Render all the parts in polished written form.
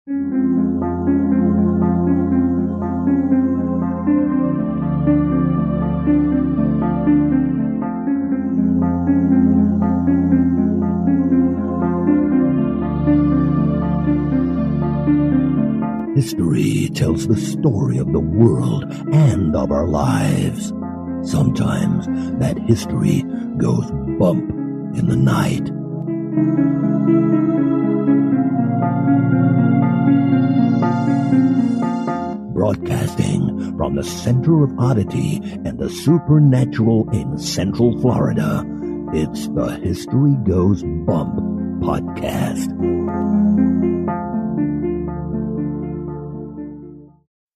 History tells the story of the world and of our lives. Sometimes that history goes bump in the night. Broadcasting from the center of oddity and the supernatural in Central Florida, it's the History Goes Bump podcast.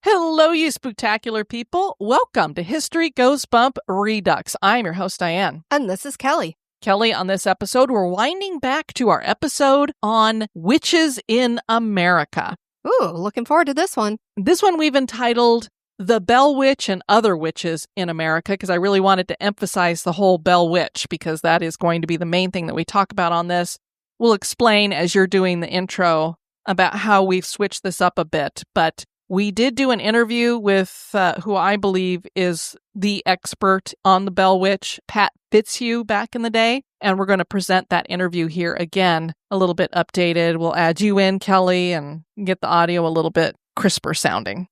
Hello, you spooktacular people. Welcome to History Goes Bump Redux. I'm your host, Diane. And this is Kelly. Kelly, on this episode, we're winding back to our episode on witches in America. Ooh, looking forward to this one. This one we've entitled The Bell Witch and Other Witches in America, because I really wanted to emphasize the whole Bell Witch, because that is going to be the main thing that we talk about on this. We'll explain as you're doing the intro about how we've switched this up a bit, but we did do an interview with who I believe is the expert on the Bell Witch, Pat Fitzhugh, back in the day. And we're going to present that interview here again, a little bit updated. We'll add you in, Kelly, and get the audio a little bit crisper sounding.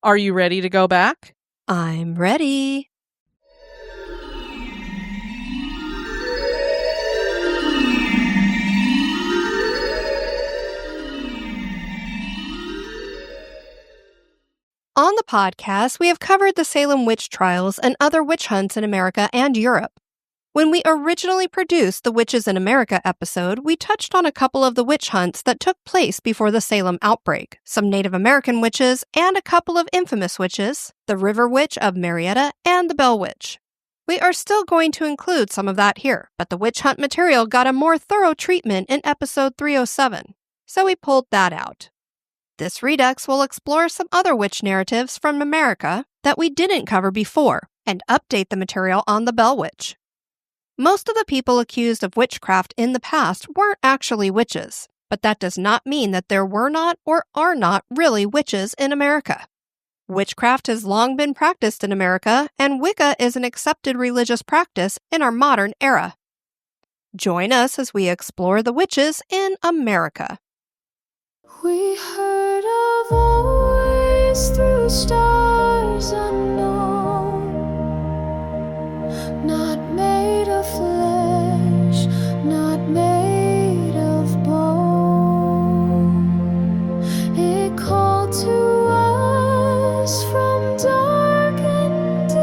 Are you ready to go back? I'm ready. On the podcast, we have covered the Salem Witch Trials and other witch hunts in America and Europe. When we originally produced the Witches in America episode, we touched on a couple of the witch hunts that took place before the Salem outbreak, some Native American witches, and a couple of infamous witches, the River Witch of Marietta and the Bell Witch. We are still going to include some of that here, but the witch hunt material got a more thorough treatment in episode 307, so we pulled that out. This Redux will explore some other witch narratives from America that we didn't cover before and update the material on the Bell Witch. Most of the people accused of witchcraft in the past weren't actually witches, but that does not mean that there were not or are not really witches in America. Witchcraft has long been practiced in America, and Wicca is an accepted religious practice in our modern era. Join us as we explore the witches in America. We heard a voice through stars unknown, not made of flesh, not made of bone. It called to us from dark and deep,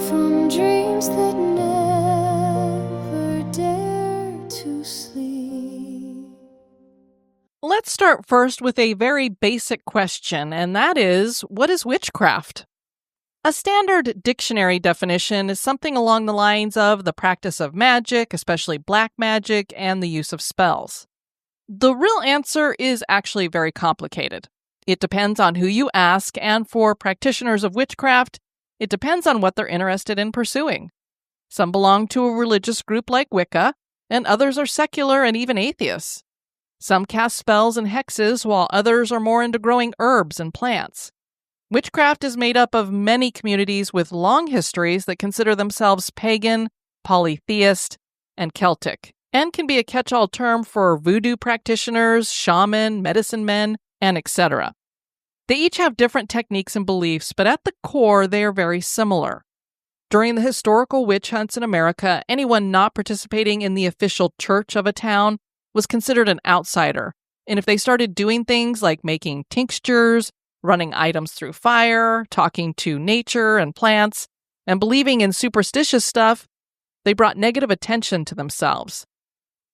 from dreams that never dared to sleep. Let's start first with a very basic question, and that is, what is witchcraft? A standard dictionary definition is something along the lines of the practice of magic, especially black magic, and the use of spells. The real answer is actually very complicated. It depends on who you ask, and for practitioners of witchcraft, it depends on what they're interested in pursuing. Some belong to a religious group like Wicca, and others are secular and even atheists. Some cast spells and hexes, while others are more into growing herbs and plants. Witchcraft is made up of many communities with long histories that consider themselves pagan, polytheist, and Celtic, and can be a catch-all term for voodoo practitioners, shaman, medicine men, and etc. They each have different techniques and beliefs, but at the core, they are very similar. During the historical witch hunts in America, anyone not participating in the official church of a town was considered an outsider, and if they started doing things like making tinctures, running items through fire, talking to nature and plants, and believing in superstitious stuff, they brought negative attention to themselves.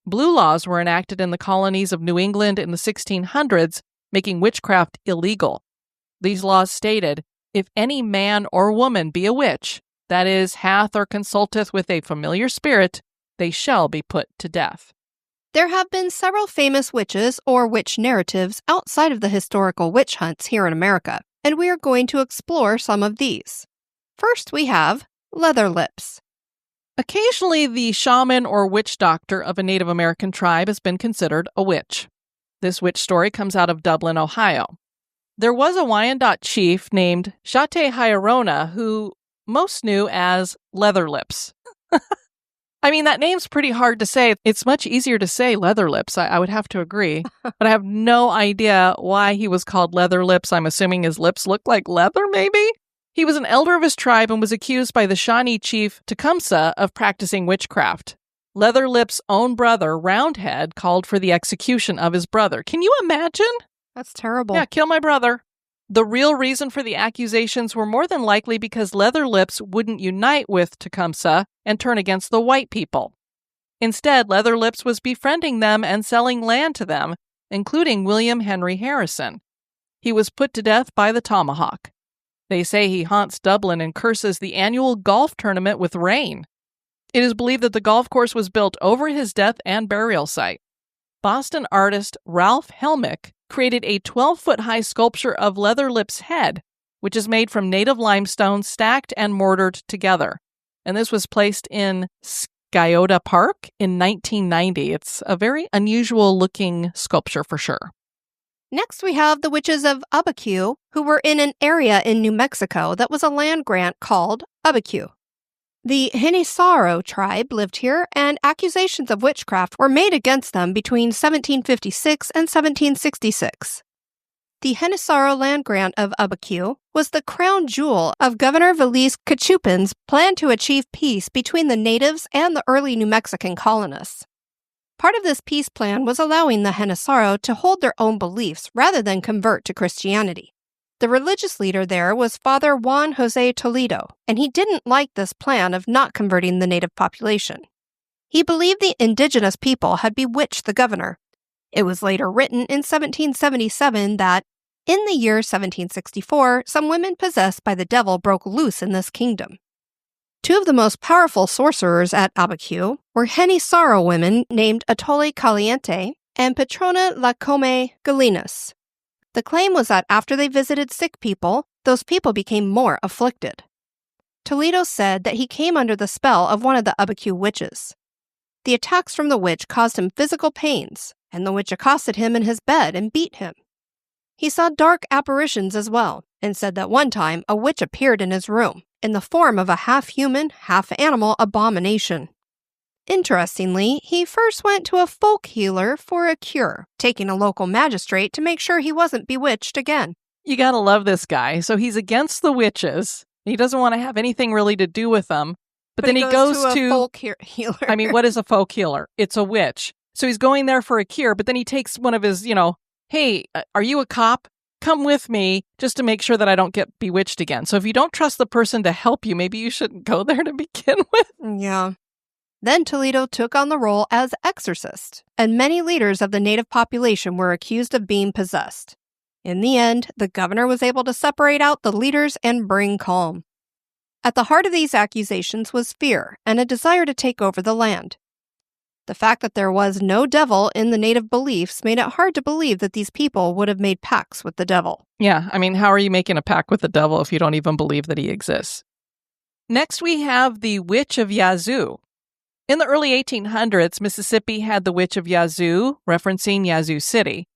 Blue laws were enacted in the colonies of New England in the 1600s, making witchcraft illegal. These laws stated, if any man or woman be a witch, that is, hath or consulteth with a familiar spirit, they shall be put to death. There have been several famous witches or witch narratives outside of the historical witch hunts here in America, and we are going to explore some of these. First, we have Leather Lips. Occasionally, the shaman or witch doctor of a Native American tribe has been considered a witch. This witch story comes out of Dublin, Ohio. There was a Wyandot chief named Shate Hyarona who most knew as Leatherlips. I mean, that name's pretty hard to say. It's much easier to say Leatherlips, I would have to agree. But I have no idea why he was called Leatherlips. I'm assuming his lips look like leather, maybe? He was an elder of his tribe and was accused by the Shawnee chief Tecumseh of practicing witchcraft. Leatherlips' own brother, Roundhead, called for the execution of his brother. Can you imagine? That's terrible. Yeah, kill my brother. The real reason for the accusations were more than likely because Leatherlips wouldn't unite with Tecumseh and turn against the white people. Instead, Leatherlips was befriending them and selling land to them, including William Henry Harrison. He was put to death by the tomahawk. They say he haunts Dublin and curses the annual golf tournament with rain. It is believed that the golf course was built over his death and burial site. Boston artist Ralph Helmick created a 12-foot-high sculpture of Leatherlips' head, which is made from native limestone stacked and mortared together. And this was placed in Scioto Park in 1990. It's a very unusual-looking sculpture for sure. Next, we have the witches of Abiquiu, who were in an area in New Mexico that was a land grant called Abiquiu. The Genesaro tribe lived here, and accusations of witchcraft were made against them between 1756 and 1766. The Genesaro land grant of Abiquiu was the crown jewel of Governor Velez Cachupin's plan to achieve peace between the natives and the early New Mexican colonists. Part of this peace plan was allowing the Genesaro to hold their own beliefs rather than convert to Christianity. The religious leader there was Father Juan Jose Toledo, and he didn't like this plan of not converting the native population. He believed the indigenous people had bewitched the governor. It was later written in 1777 that, in the year 1764, some women possessed by the devil broke loose in this kingdom. Two of the most powerful sorcerers at Abiquiu were Genesaro women named Atole Caliente and Petrona Lacome Galinas. The claim was that after they visited sick people, those people became more afflicted. Toledo said that he came under the spell of one of the Abiquiu witches. The attacks from the witch caused him physical pains, and the witch accosted him in his bed and beat him. He saw dark apparitions as well, and said that one time a witch appeared in his room, in the form of a half-human, half-animal abomination. Interestingly, he first went to a folk healer for a cure, taking a local magistrate to make sure he wasn't bewitched again. You gotta love this guy. So he's against the witches. He doesn't want to have anything really to do with them. But then he goes to a folk healer. I mean, what is a folk healer? It's a witch. So he's going there for a cure, but then he takes one of his, hey, are you a cop? Come with me just to make sure that I don't get bewitched again. So if you don't trust the person to help you, maybe you shouldn't go there to begin with. Yeah. Then Toledo took on the role as exorcist, and many leaders of the native population were accused of being possessed. In the end, the governor was able to separate out the leaders and bring calm. At the heart of these accusations was fear and a desire to take over the land. The fact that there was no devil in the native beliefs made it hard to believe that these people would have made pacts with the devil. Yeah, I mean, how are you making a pact with the devil if you don't even believe that he exists? Next, we have the Witch of Yazoo. In the early 1800s, Mississippi had the Witch of Yazoo, referencing Yazoo City.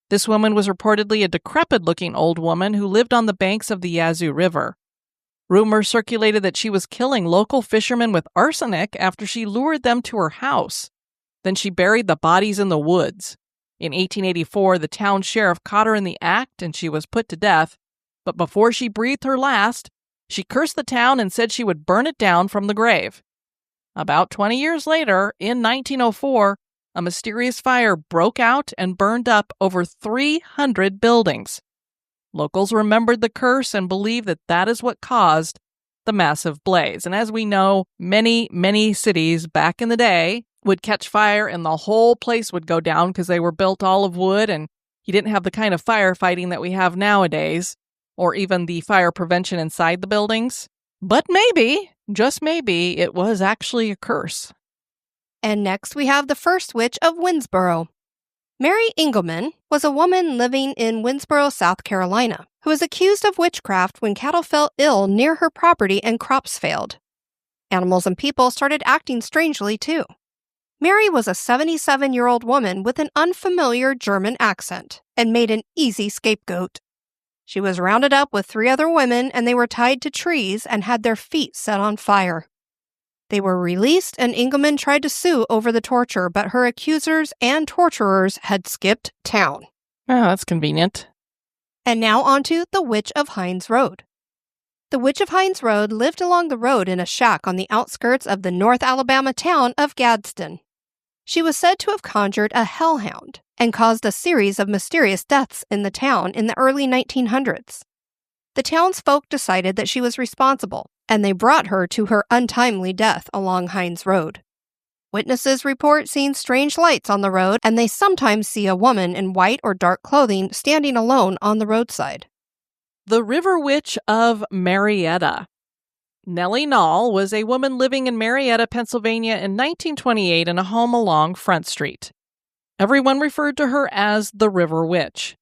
This woman was reportedly a decrepit-looking old woman who lived on the banks of the Yazoo River. Rumors circulated that she was killing local fishermen with arsenic after she lured them to her house. Then she buried the bodies in the woods. In 1884, the town sheriff caught her in the act and she was put to death. But before she breathed her last, she cursed the town and said she would burn it down from the grave. About 20 years later, in 1904, a mysterious fire broke out and burned up over 300 buildings. Locals remembered the curse and believed that that is what caused the massive blaze. And as we know, many, many cities back in the day would catch fire and the whole place would go down because they were built all of wood and you didn't have the kind of firefighting that we have nowadays, or even the fire prevention inside the buildings. But maybe, just maybe, it was actually a curse. And next we have the first witch of Winnsboro. Mary Engelman was a woman living in Winnsboro, South Carolina, who was accused of witchcraft when cattle fell ill near her property and crops failed. Animals and people started acting strangely too. Mary was a 77-year-old woman with an unfamiliar German accent and made an easy scapegoat. She was rounded up with 3 other women, and they were tied to trees and had their feet set on fire. They were released, and Engelman tried to sue over the torture, but her accusers and torturers had skipped town. Oh, that's convenient. And now onto the Witch of Hines Road. The Witch of Hines Road lived along the road in a shack on the outskirts of the North Alabama town of Gadsden. She was said to have conjured a hellhound and caused a series of mysterious deaths in the town in the early 1900s. The townsfolk decided that she was responsible, and they brought her to her untimely death along Hines Road. Witnesses report seeing strange lights on the road, and they sometimes see a woman in white or dark clothing standing alone on the roadside. The River Witch of Marietta. Nellie Nall was a woman living in Marietta, Pennsylvania in 1928 in a home along Front Street. Everyone referred to her as the River Witch.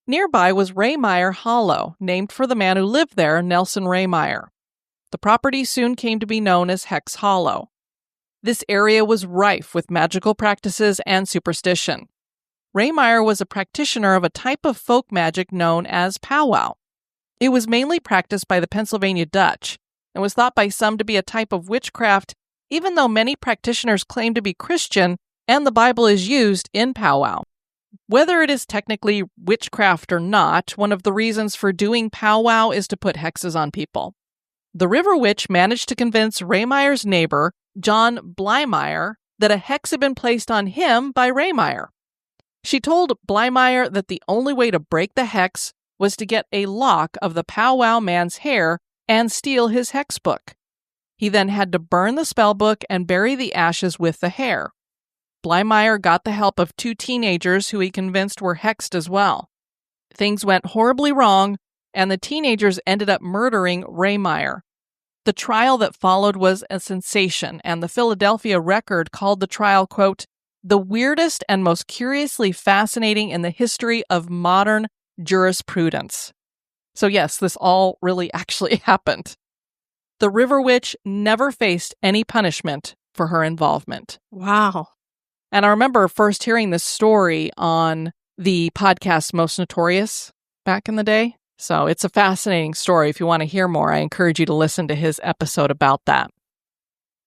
Nearby was Raymeyer Hollow, named for the man who lived there, Nelson Raymeyer. The property soon came to be known as Hex Hollow. This area was rife with magical practices and superstition. Raymeyer was a practitioner of a type of folk magic known as powwow. It was mainly practiced by the Pennsylvania Dutch, and was thought by some to be a type of witchcraft, even though many practitioners claim to be Christian and the Bible is used in powwow. Whether it is technically witchcraft or not, one of the reasons for doing powwow is to put hexes on people. The River Witch managed to convince Raymeyer's neighbor, John Blymeyer, that a hex had been placed on him by Raymeyer. She told Blymeyer that the only way to break the hex was to get a lock of the powwow man's hair and steal his hex book. He then had to burn the spell book and bury the ashes with the hair. Blymeyer got the help of 2 teenagers who he convinced were hexed as well. Things went horribly wrong, and the teenagers ended up murdering Raymeyer. The trial that followed was a sensation, and the Philadelphia Record called the trial, quote, the weirdest and most curiously fascinating in the history of modern jurisprudence. So yes, this all really actually happened. The River Witch never faced any punishment for her involvement. Wow. And I remember first hearing this story on the podcast Most Notorious back in the day. So it's a fascinating story. If you want to hear more, I encourage you to listen to his episode about that.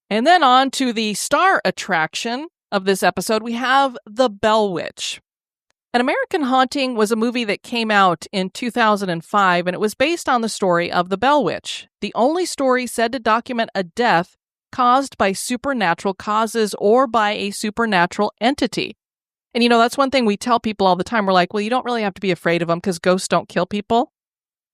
And then on to the star attraction of this episode, we have The Bell Witch. An American Haunting was a movie that came out in 2005, and it was based on the story of the Bell Witch, the only story said to document a death caused by supernatural causes or by a supernatural entity. And that's one thing we tell people all the time. We're like, well, you don't really have to be afraid of them because ghosts don't kill people.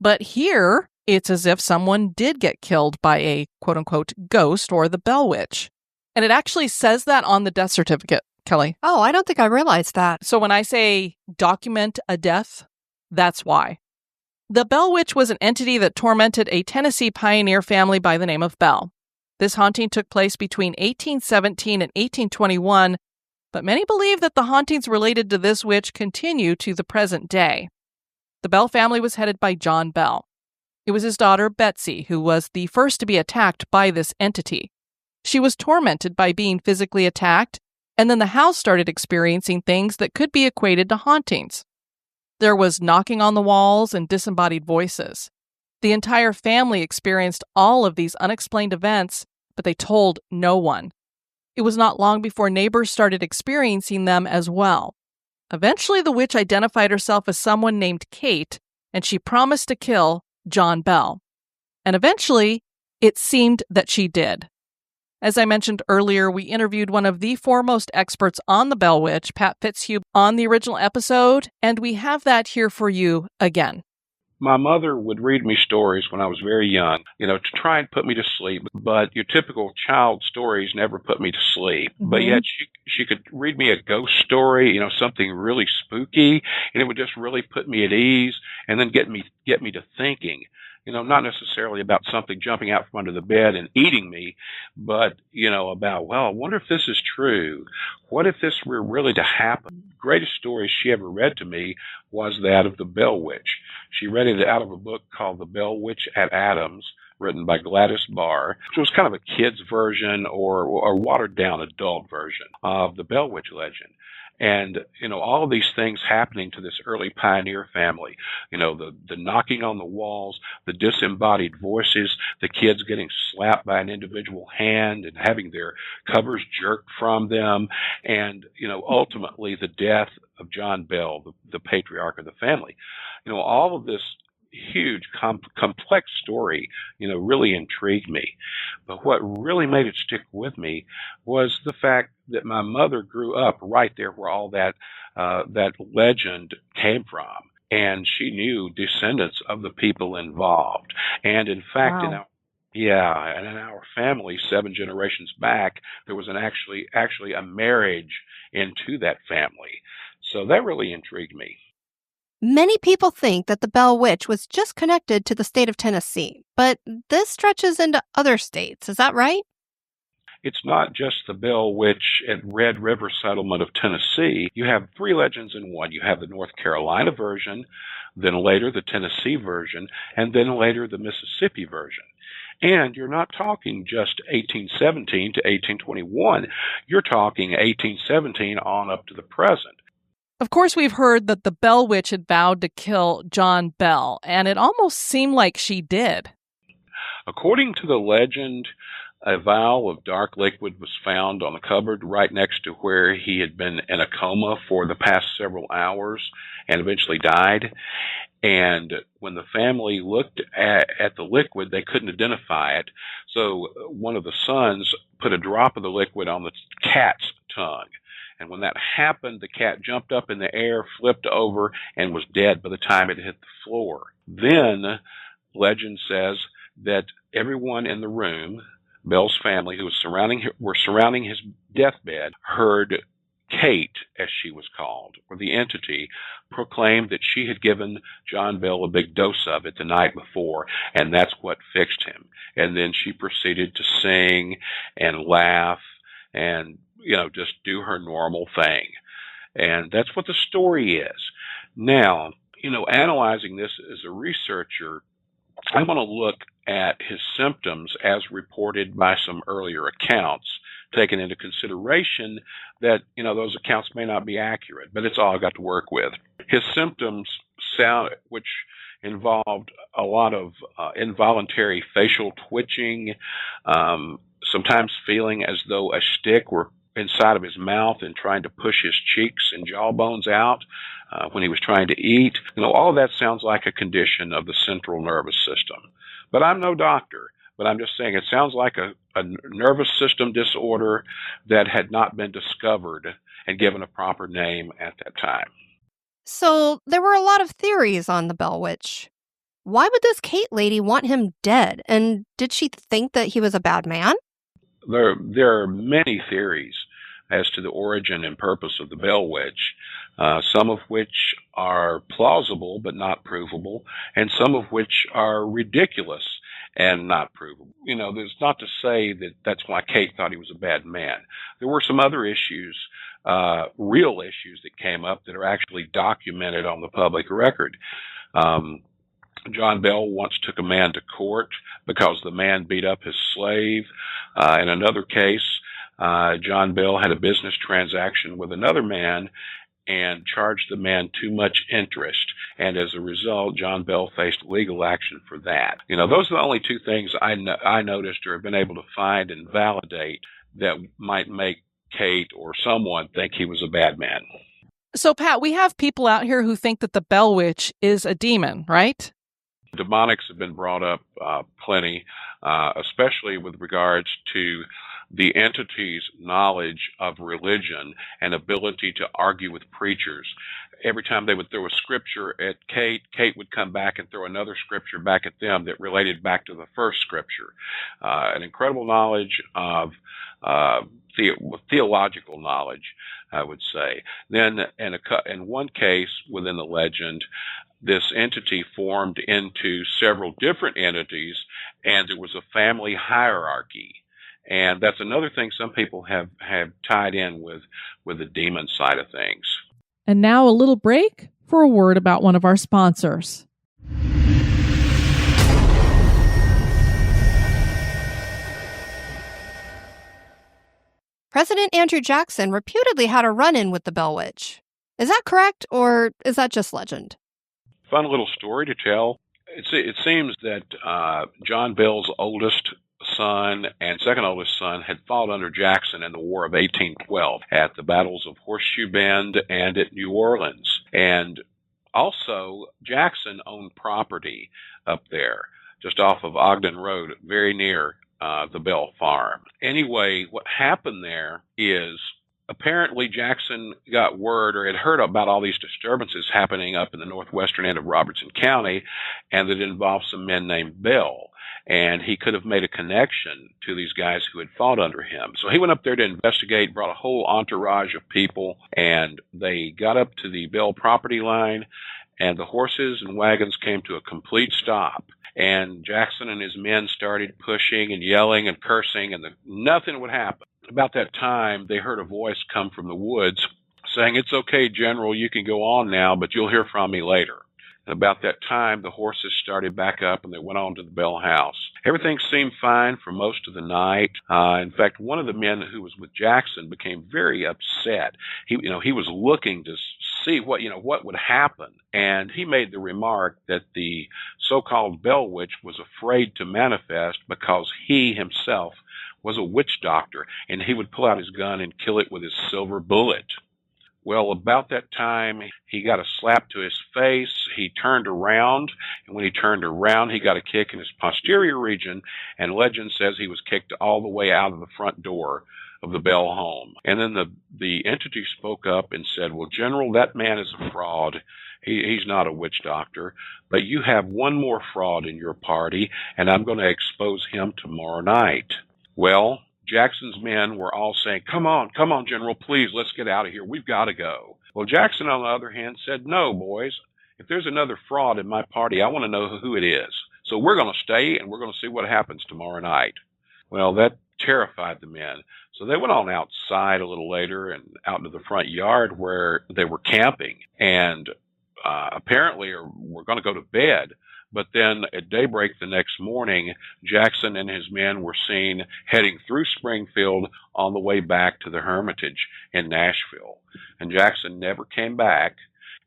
But here, it's as if someone did get killed by a quote-unquote ghost or the Bell Witch. And it actually says that on the death certificate. Kelly. Oh, I don't think I realized that. So when I say document a death, that's why. The Bell Witch was an entity that tormented a Tennessee pioneer family by the name of Bell. This haunting took place between 1817 and 1821, but many believe that the hauntings related to this witch continue to the present day. The Bell family was headed by John Bell. It was his daughter, Betsy, who was the first to be attacked by this entity. She was tormented by being physically attacked, and then the house started experiencing things that could be equated to hauntings. There was knocking on the walls and disembodied voices. The entire family experienced all of these unexplained events, but they told no one. It was not long before neighbors started experiencing them as well. Eventually, the witch identified herself as someone named Kate, and she promised to kill John Bell. And eventually, it seemed that she did. As I mentioned earlier, we interviewed one of the foremost experts on the Bell Witch, Pat Fitzhugh, on the original episode, and we have that here for you again. My mother would read me stories when I was very young, to try and put me to sleep. But your typical child stories never put me to sleep. Mm-hmm. But yet she could read me a ghost story, something really spooky, and it would just really put me at ease and then get me to thinking. Not necessarily about something jumping out from under the bed and eating me, but, about, well, I wonder if this is true. What if this were really to happen? The greatest story she ever read to me was that of the Bell Witch. She read it out of a book called The Bell Witch at Adams written by Gladys Barr, which was kind of a kid's version or watered-down adult version of the Bell Witch legend. And, all of these things happening to this early pioneer family, the knocking on the walls, the disembodied voices, the kids getting slapped by an individual hand and having their covers jerked from them, and, ultimately the death of John Bell, the patriarch of the family. All of this huge, complex story, really intrigued me. But what really made it stick with me was the fact that my mother grew up right there where all that legend came from. And she knew descendants of the people involved. And in fact, Wow. in our family, 7 generations back, there was actually a marriage into that family. So that really intrigued me. Many people think that the Bell Witch was just connected to the state of Tennessee, but this stretches into other states. Is that right? It's not just the Bell Witch at Red River settlement of Tennessee. You have 3 legends in one. You have the North Carolina version, then later the Tennessee version, and then later the Mississippi version. And you're not talking just 1817 to 1821. You're talking 1817 on up to the present. Of course, we've heard that the Bell Witch had vowed to kill John Bell, and it almost seemed like she did. According to the legend, a vial of dark liquid was found on the cupboard right next to where he had been in a coma for the past several hours and eventually died. And when the family looked at the liquid, they couldn't identify it. So one of the sons put a drop of the liquid on the cat's tongue. And when that happened, the cat jumped up in the air, flipped over, and was dead by the time it hit the floor. Then, legend says that everyone in the room, Bell's family, who were surrounding his deathbed, heard Kate, as she was called, or the entity, proclaimed that she had given John Bell a big dose of it the night before, and that's what fixed him. And then she proceeded to sing and laugh and just do her normal thing. And that's what the story is. Now, analyzing this as a researcher, I want to look at his symptoms as reported by some earlier accounts, taking into consideration that, those accounts may not be accurate, but it's all I've got to work with. His symptoms which involved a lot of involuntary facial twitching, sometimes feeling as though a stick were inside of his mouth and trying to push his cheeks and jawbones out when he was trying to eat. All of that sounds like a condition of the central nervous system. But I'm no doctor, but I'm just saying it sounds like a nervous system disorder that had not been discovered and given a proper name at that time. So there were a lot of theories on the Bell Witch. Why would this Kate lady want him dead? And did she think that he was a bad man? There are many theories as to the origin and purpose of the Bell Witch, some of which are plausible but not provable, and some of which are ridiculous and not provable. There's not to say that that's why Kate thought he was a bad man. There were some other issues, real issues that came up that are actually documented on the public record. John Bell once took a man to court because the man beat up his slave. In another case, John Bell had a business transaction with another man and charged the man too much interest. And as a result, John Bell faced legal action for that. Those are the only 2 things I noticed or have been able to find and validate that might make Kate or someone think he was a bad man. So, Pat, we have people out here who think that the Bell Witch is a demon, right? Demonics have been brought up plenty, especially with regards to the entity's knowledge of religion and ability to argue with preachers. Every time they would throw a scripture at Kate, Kate would come back and throw another scripture back at them that related back to the first scripture. An incredible knowledge of theological knowledge, I would say. Then, in one case within the legend, this entity formed into several different entities, and there was a family hierarchy. And that's another thing some people have tied in with the demon side of things. And now a little break for a word about one of our sponsors. President Andrew Jackson reputedly had a run-in with the Bell Witch. Is that correct, or is that just legend? Fun little story to tell. It seems that John Bell's oldest son and second oldest son had fought under Jackson in the War of 1812 at the battles of Horseshoe Bend and at New Orleans. And also, Jackson owned property up there, just off of Ogden Road, very near the Bell farm. Anyway, what happened there is apparently Jackson got word or had heard about all these disturbances happening up in the northwestern end of Robertson County, and that involved some men named Bell. And he could have made a connection to these guys who had fought under him. So he went up there to investigate, brought a whole entourage of people, and they got up to the Bell property line, and the horses and wagons came to a complete stop. And Jackson and his men started pushing and yelling and cursing, and nothing would happen. About that time, they heard a voice come from the woods saying, "It's okay, General, you can go on now, but you'll hear from me later." And about that time, the horses started back up, and they went on to the Bell house. Everything seemed fine for most of the night. In fact, one of the men who was with Jackson became very upset. He was looking to see what would happen, and he made the remark that the so-called Bell Witch was afraid to manifest because he himself was a witch doctor, and he would pull out his gun and kill it with his silver bullet. Well, about that time, he got a slap to his face. He turned around, and when he turned around, he got a kick in his posterior region, and legend says he was kicked all the way out of the front door of the Bell home. And then the entity spoke up and said, "Well, General, that man is a fraud. He's not a witch doctor, but you have one more fraud in your party, and I'm going to expose him tomorrow night." Well, Jackson's men were all saying, come on, General, please, let's get out of here. We've got to go. Well, Jackson, on the other hand, said, "No, boys, if there's another fraud in my party, I want to know who it is. So we're going to stay, and we're going to see what happens tomorrow night." Well, that terrified the men. So they went on outside a little later and out into the front yard where they were camping, and apparently were going to go to bed. But then at daybreak the next morning, Jackson and his men were seen heading through Springfield on the way back to the Hermitage in Nashville. And Jackson never came back.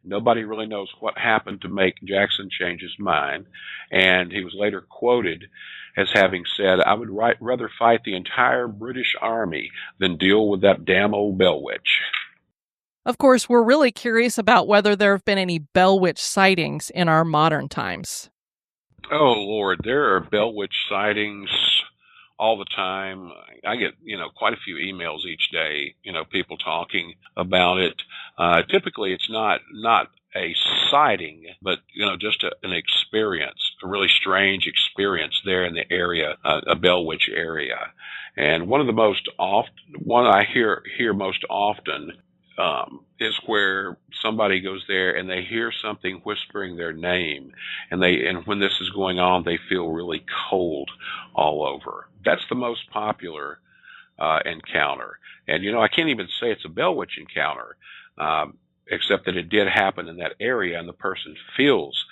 Nobody really knows what happened to make Jackson change his mind. And he was later quoted as having said, "I would rather fight the entire British Army than deal with that damn old Bell Witch." Of course, we're really curious about whether there have been any Bell Witch sightings in our modern times. Oh, Lord, there are Bell Witch sightings all the time. I get, quite a few emails each day, people talking about it. Typically, it's not a sighting, but, just an experience, a really strange experience there in the area, a Bell Witch area. And one I hear most often is where somebody goes there and they hear something whispering their name, and when this is going on, they feel really cold all over. That's the most popular encounter. And I can't even say it's a Bell Witch encounter, except that it did happen in that area, and the person feels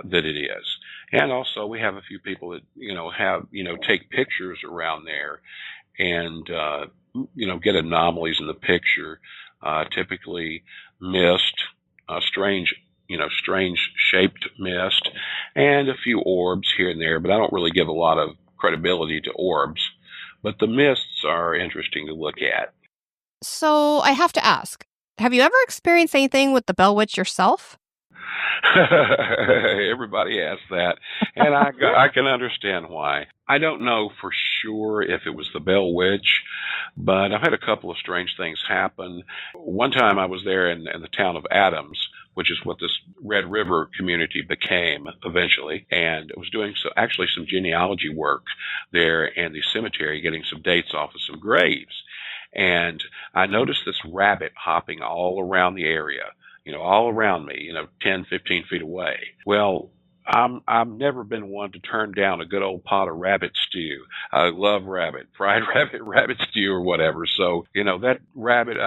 that it is. And also, we have a few people that take pictures around there, and get anomalies in the picture. Typically mist, strange shaped mist, and a few orbs here and there, but I don't really give a lot of credibility to orbs. But the mists are interesting to look at. So I have to ask, have you ever experienced anything with the Bell Witch yourself? Everybody asks that, and I can understand why. I don't know for sure if it was the Bell Witch, but I've had a couple of strange things happen. One time I was there in the town of Adams, which is what this Red River community became eventually, and I was doing some genealogy work there in the cemetery, getting some dates off of some graves. And I noticed this rabbit hopping all around the area, all around me, 10, 15 feet away. Well, I've never been one to turn down a good old pot of rabbit stew. I love rabbit, fried rabbit stew or whatever. So, that rabbit,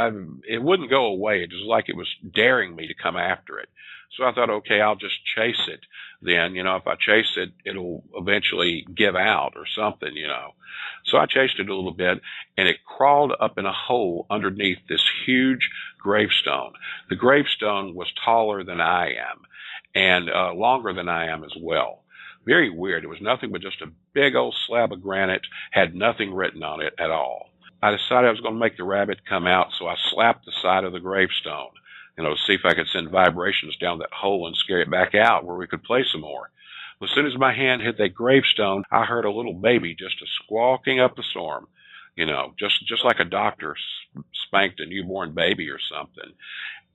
it wouldn't go away. It was like it was daring me to come after it. So I thought, okay, I'll just chase it. Then, if I chase it, it'll eventually give out or something. So I chased it a little bit, and it crawled up in a hole underneath this huge gravestone. The gravestone was taller than I am, and longer than I am as well. Very weird. It was nothing but just a big old slab of granite, had nothing written on it at all. I decided I was going to make the rabbit come out, so I slapped the side of the gravestone, to see if I could send vibrations down that hole and scare it back out where we could play some more. As soon as my hand hit that gravestone, I heard a little baby just squawking up a storm, just like a doctor spanked a newborn baby or something.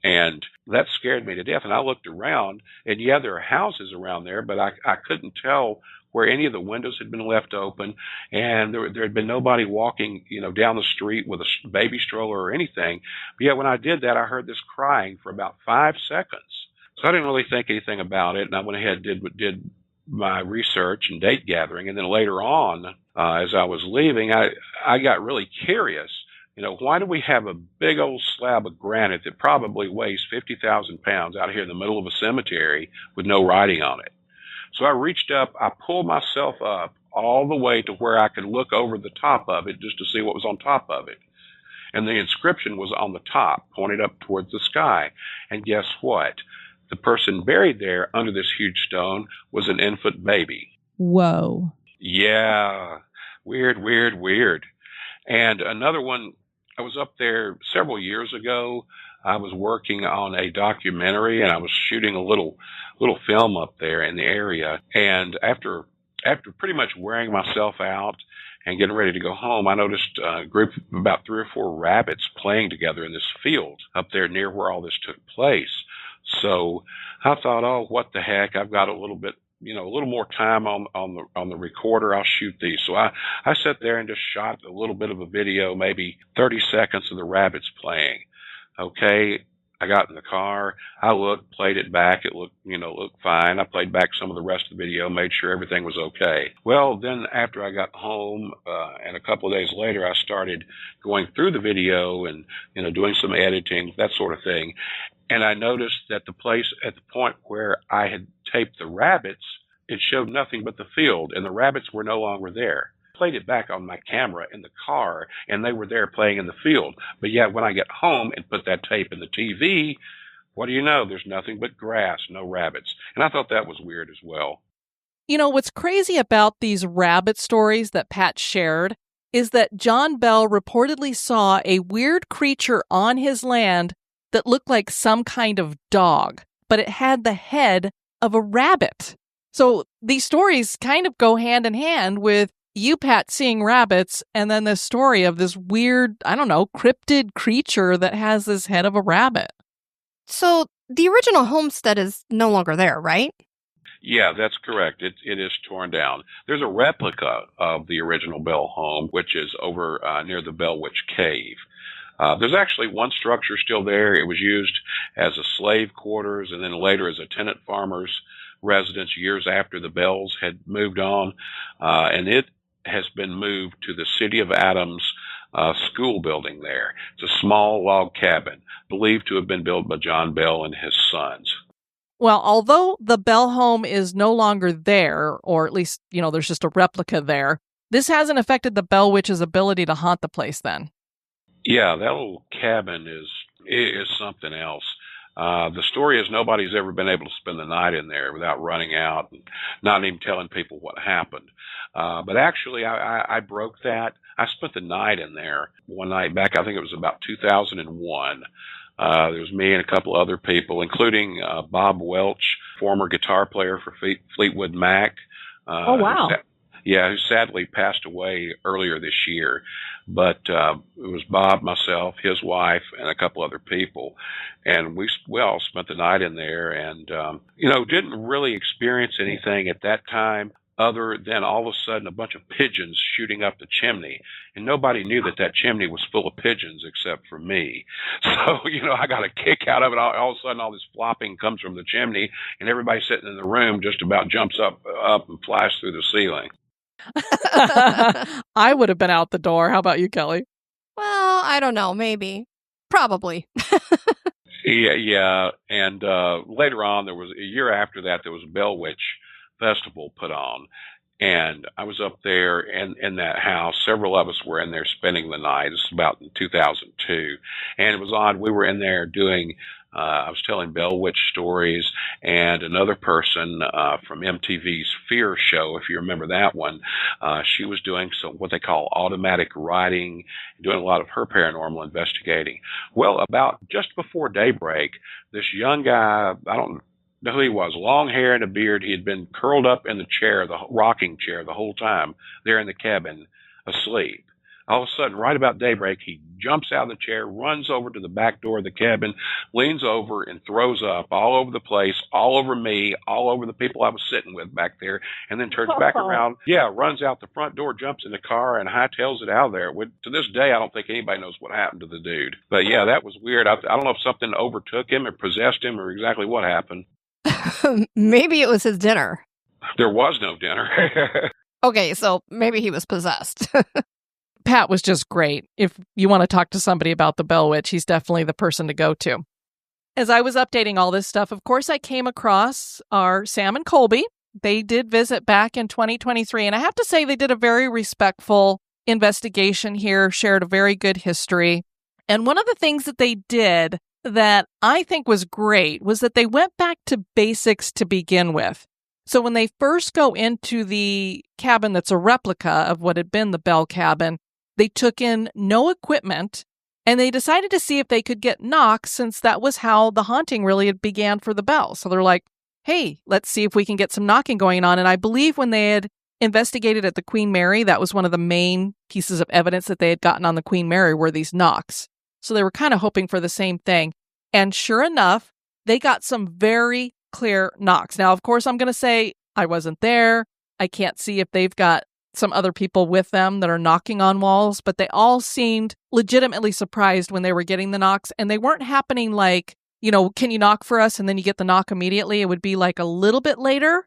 And that scared me to death. And I looked around, and yeah, there are houses around there, but I couldn't tell where any of the windows had been left open, and there had been nobody walking, down the street with a baby stroller or anything. But yeah, when I did that, I heard this crying for about 5 seconds. So I didn't really think anything about it, and I went ahead and did my research and date gathering, and then later on, as I was leaving, I got really curious. Why do we have a big old slab of granite that probably weighs 50,000 pounds out here in the middle of a cemetery with no writing on it? So I reached up, I pulled myself up all the way to where I could look over the top of it just to see what was on top of it. And the inscription was on the top, pointed up towards the sky. And guess what? The person buried there under this huge stone was an infant baby. Whoa. Yeah. Weird. And another one, I was up there several years ago. I was working on a documentary, and I was shooting a little film up there in the area. And after pretty much wearing myself out and getting ready to go home, I noticed a group of about 3 or 4 rabbits playing together in this field up there near where all this took place. So I thought, oh, what the heck? I've got a little more time on the recorder. I'll shoot these. So I sat there and just shot a little bit of a video, maybe 30 seconds of the rabbits playing. Okay, I got in the car. I played it back. It looked fine. I played back some of the rest of the video, made sure everything was okay. Well, then after I got home, and a couple of days later, I started going through the video and, doing some editing, that sort of thing. And I noticed that the place at the point where I had taped the rabbits, it showed nothing but the field, and the rabbits were no longer there. I played it back on my camera in the car, and they were there playing in the field. But yet, when I get home and put that tape in the TV, what do you know? There's nothing but grass, no rabbits. And I thought that was weird as well. What's crazy about these rabbit stories that Pat shared is that John Bell reportedly saw a weird creature on his land that looked like some kind of dog, but it had the head of a rabbit. So these stories kind of go hand in hand with you, Pat, seeing rabbits, and then the story of this weird, cryptid creature that has this head of a rabbit. So the original homestead is no longer there, right? Yeah, that's correct. It is torn down. There's a replica of the original Bell home, which is over near the Bell Witch Cave. There's actually one structure still there. It was used as a slave quarters and then later as a tenant farmer's residence years after the Bells had moved on. And it has been moved to the City of Adams school building there. It's a small log cabin believed to have been built by John Bell and his sons. Well, although the Bell home is no longer there, or at least, there's just a replica there, this hasn't affected the Bell Witch's ability to haunt the place then. Yeah, that little cabin is something else. The story is nobody's ever been able to spend the night in there without running out and not even telling people what happened. But actually, I broke that. I spent the night in there one night back, I think it was about 2001. There was me and a couple other people, including Bob Welch, former guitar player for Fleetwood Mac. Oh, wow. Who sadly passed away earlier this year. But it was Bob, myself, his wife, and a couple other people. And we all spent the night in there and, didn't really experience anything at that time. other than all of a sudden a bunch of pigeons shooting up the chimney. And nobody knew that that chimney was full of pigeons except for me. So, I got a kick out of it. All of a sudden, all this flopping comes from the chimney, and everybody sitting in the room just about jumps up and flies through the ceiling. I would have been out the door. How about you, Kelly? Well, I don't know. Maybe. Probably. Yeah. And later on, a year after that, there was a Bell Witch Festival put on. And I was up there in that house. Several of us were in there spending the night. This was about in 2002. And it was odd. We were in there doing, I was telling Bell Witch stories, and another person from MTV's Fear show, if you remember that one, she was doing what they call automatic writing, doing a lot of her paranormal investigating. Well, about just before daybreak, this young guy, I don't know who he was, long hair and a beard. He had been curled up in the chair, the rocking chair, the whole time there in the cabin, asleep. All of a sudden, right about daybreak, he jumps out of the chair, runs over to the back door of the cabin, leans over and throws up all over the place, all over me, all over the people I was sitting with back there, and then turns back around. Yeah, runs out the front door, jumps in the car, and hightails it out of there. To this day, I don't think anybody knows what happened to the dude. But yeah, that was weird. I don't know if something overtook him or possessed him or exactly what happened. Maybe it was his dinner. There was no dinner. Okay, so maybe he was possessed. Pat was just great. If you want to talk to somebody about the Bell Witch, he's definitely the person to go to. As I was updating all this stuff, of course, I came across our Sam and Colby. They did visit back in 2023, and I have to say they did a very respectful investigation here, shared a very good history. And one of the things that they did that I think was great was that they went back to basics to begin with. So when they first go into the cabin that's a replica of what had been the Bell cabin, they took in no equipment, and they decided to see if they could get knocks, since that was how the haunting really had began for the Bell. So they're like, hey, let's see if we can get some knocking going on. And I believe when they had investigated at the Queen Mary, that was one of the main pieces of evidence that they had gotten on the Queen Mary were these knocks. So they were kind of hoping for the same thing. And sure enough, they got some very clear knocks. Now, of course, I'm going to say I wasn't there. I can't see if they've got some other people with them that are knocking on walls, but they all seemed legitimately surprised when they were getting the knocks. And they weren't happening like, can you knock for us? And then you get the knock immediately. It would be like a little bit later,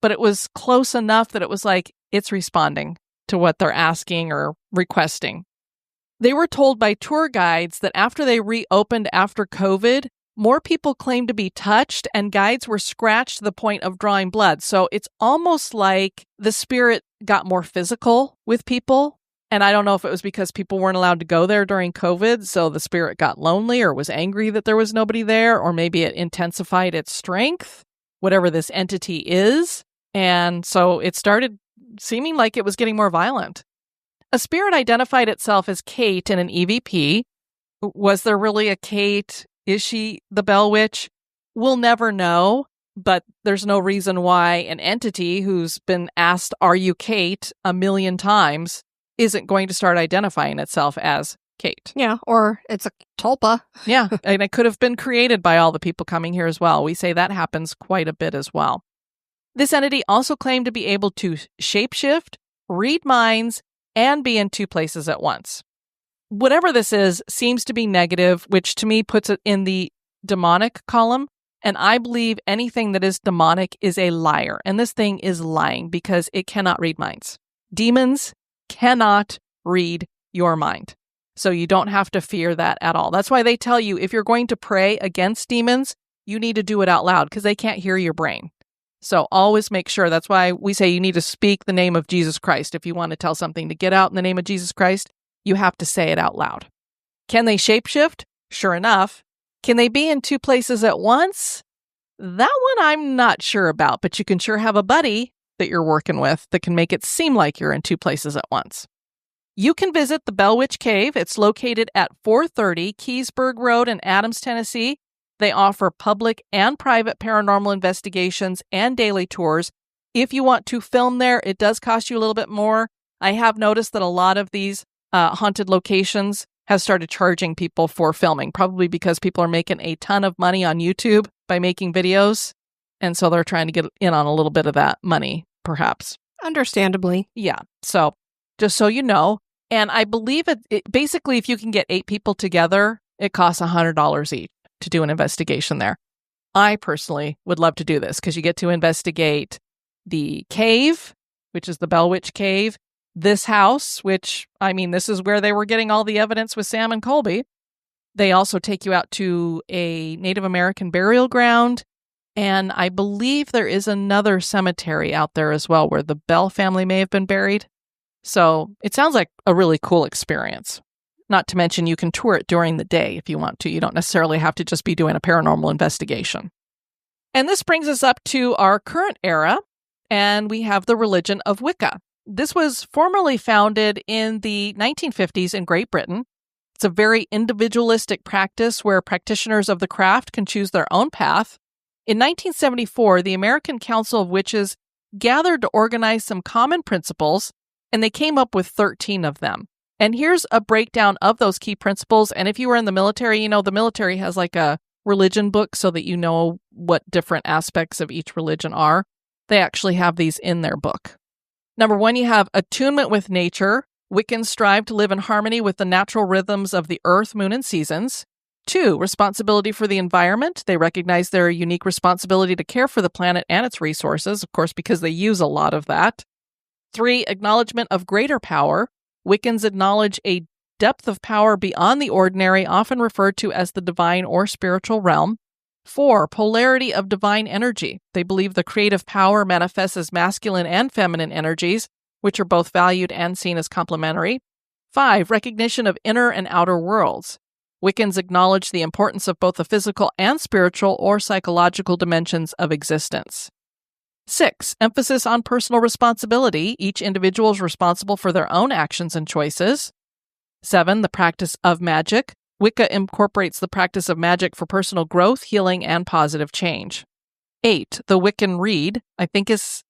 but it was close enough that it was like it's responding to what they're asking or requesting. They were told by tour guides that after they reopened after COVID, more people claimed to be touched, and guides were scratched to the point of drawing blood. So it's almost like the spirit got more physical with people. And I don't know if it was because people weren't allowed to go there during COVID, so the spirit got lonely or was angry that there was nobody there, or maybe it intensified its strength, whatever this entity is. And so it started seeming like it was getting more violent. A spirit identified itself as Kate in an EVP. Was there really a Kate? Is she the Bell Witch? We'll never know, but there's no reason why an entity who's been asked, "Are you Kate?" a million times isn't going to start identifying itself as Kate. Yeah, or it's a tulpa. Yeah, and it could have been created by all the people coming here as well. We say that happens quite a bit as well. This entity also claimed to be able to shapeshift, read minds, and be in two places at once. Whatever this is seems to be negative, which to me puts it in the demonic column. And I believe anything that is demonic is a liar. And this thing is lying because it cannot read minds. Demons cannot read your mind. So you don't have to fear that at all. That's why they tell you if you're going to pray against demons, you need to do it out loud because they can't hear your brain. So always make sure. That's why we say you need to speak the name of Jesus Christ. If you want to tell something to get out in the name of Jesus Christ, you have to say it out loud. Can they shapeshift? Sure enough. Can they be in two places at once? That one I'm not sure about, but you can sure have a buddy that you're working with that can make it seem like you're in two places at once. You can visit the Bell Witch Cave. It's located at 430 Keysburg Road in Adams, Tennessee. They offer public and private paranormal investigations and daily tours. If you want to film there, it does cost you a little bit more. I have noticed that a lot of these haunted locations have started charging people for filming, probably because people are making a ton of money on YouTube by making videos. And so they're trying to get in on a little bit of that money, perhaps. Understandably. Yeah. So just so you know, and I believe it basically, if you can get 8 people together, it costs $100 each to do an investigation there. I personally would love to do this because you get to investigate the cave, which is the Bell Witch Cave, this house, which, I mean, this is where they were getting all the evidence with Sam and Colby. They also take you out to a Native American burial ground. And I believe there is another cemetery out there as well where the Bell family may have been buried. So it sounds like a really cool experience. Not to mention you can tour it during the day if you want to. You don't necessarily have to just be doing a paranormal investigation. And this brings us up to our current era, and we have the religion of Wicca. This was formerly founded in the 1950s in Great Britain. It's a very individualistic practice where practitioners of the craft can choose their own path. In 1974, the American Council of Witches gathered to organize some common principles, and they came up with 13 of them. And here's a breakdown of those key principles. And if you were in the military, you know, the military has like a religion book so that you know what different aspects of each religion are. They actually have these in their book. Number 1, you have attunement with nature. Wiccans strive to live in harmony with the natural rhythms of the earth, moon, and seasons. 2, responsibility for the environment. They recognize their unique responsibility to care for the planet and its resources, of course, because they use a lot of that. 3, acknowledgement of greater power. Wiccans acknowledge a depth of power beyond the ordinary, often referred to as the divine or spiritual realm. 4, polarity of divine energy. They believe the creative power manifests as masculine and feminine energies, which are both valued and seen as complementary. 5, recognition of inner and outer worlds. Wiccans acknowledge the importance of both the physical and spiritual or psychological dimensions of existence. 6, emphasis on personal responsibility. Each individual is responsible for their own actions and choices. 7, the practice of magic. Wicca incorporates the practice of magic for personal growth, healing, and positive change. 8, the Wiccan Rede. I think is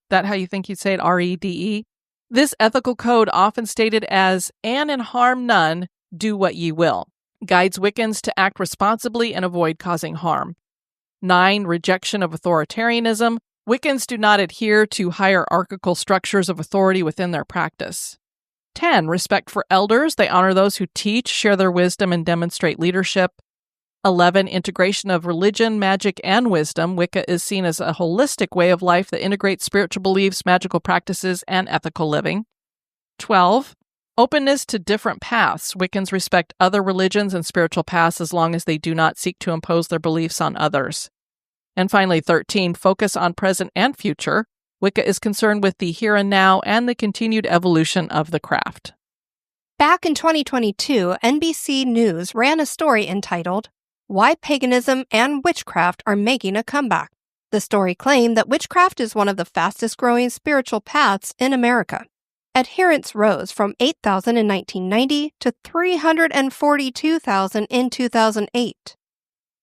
that how you think you'd say it? R-E-D-E? This ethical code, often stated as, "and in harm none, do what ye will," guides Wiccans to act responsibly and avoid causing harm. 9, rejection of authoritarianism. Wiccans do not adhere to hierarchical structures of authority within their practice. 10, respect for elders. They honor those who teach, share their wisdom, and demonstrate leadership. 11, integration of religion, magic, and wisdom. Wicca is seen as a holistic way of life that integrates spiritual beliefs, magical practices, and ethical living. 12, openness to different paths. Wiccans respect other religions and spiritual paths as long as they do not seek to impose their beliefs on others. And finally, 13, focus on present and future. Wicca is concerned with the here and now and the continued evolution of the craft. Back in 2022, NBC News ran a story entitled, "Why Paganism and Witchcraft Are Making a Comeback." The story claimed that witchcraft is one of the fastest-growing spiritual paths in America. Adherents rose from 8,000 in 1990 to 342,000 in 2008.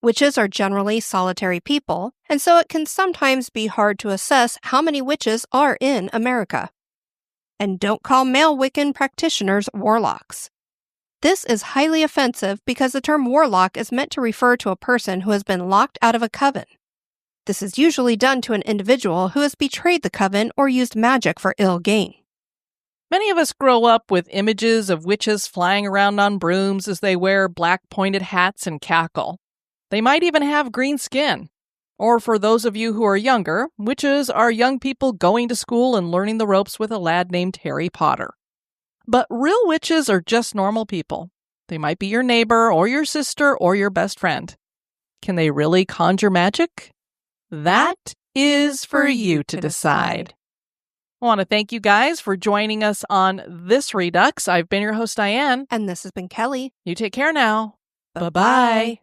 Witches are generally solitary people, and so it can sometimes be hard to assess how many witches are in America. And don't call male Wiccan practitioners warlocks. This is highly offensive because the term warlock is meant to refer to a person who has been locked out of a coven. This is usually done to an individual who has betrayed the coven or used magic for ill gain. Many of us grow up with images of witches flying around on brooms as they wear black pointed hats and cackle. They might even have green skin. Or for those of you who are younger, witches are young people going to school and learning the ropes with a lad named Harry Potter. But real witches are just normal people. They might be your neighbor or your sister or your best friend. Can they really conjure magic? That is for you to decide. I want to thank you guys for joining us on this Redux. I've been your host, Diane. And this has been Kelly. You take care now. Bye-bye.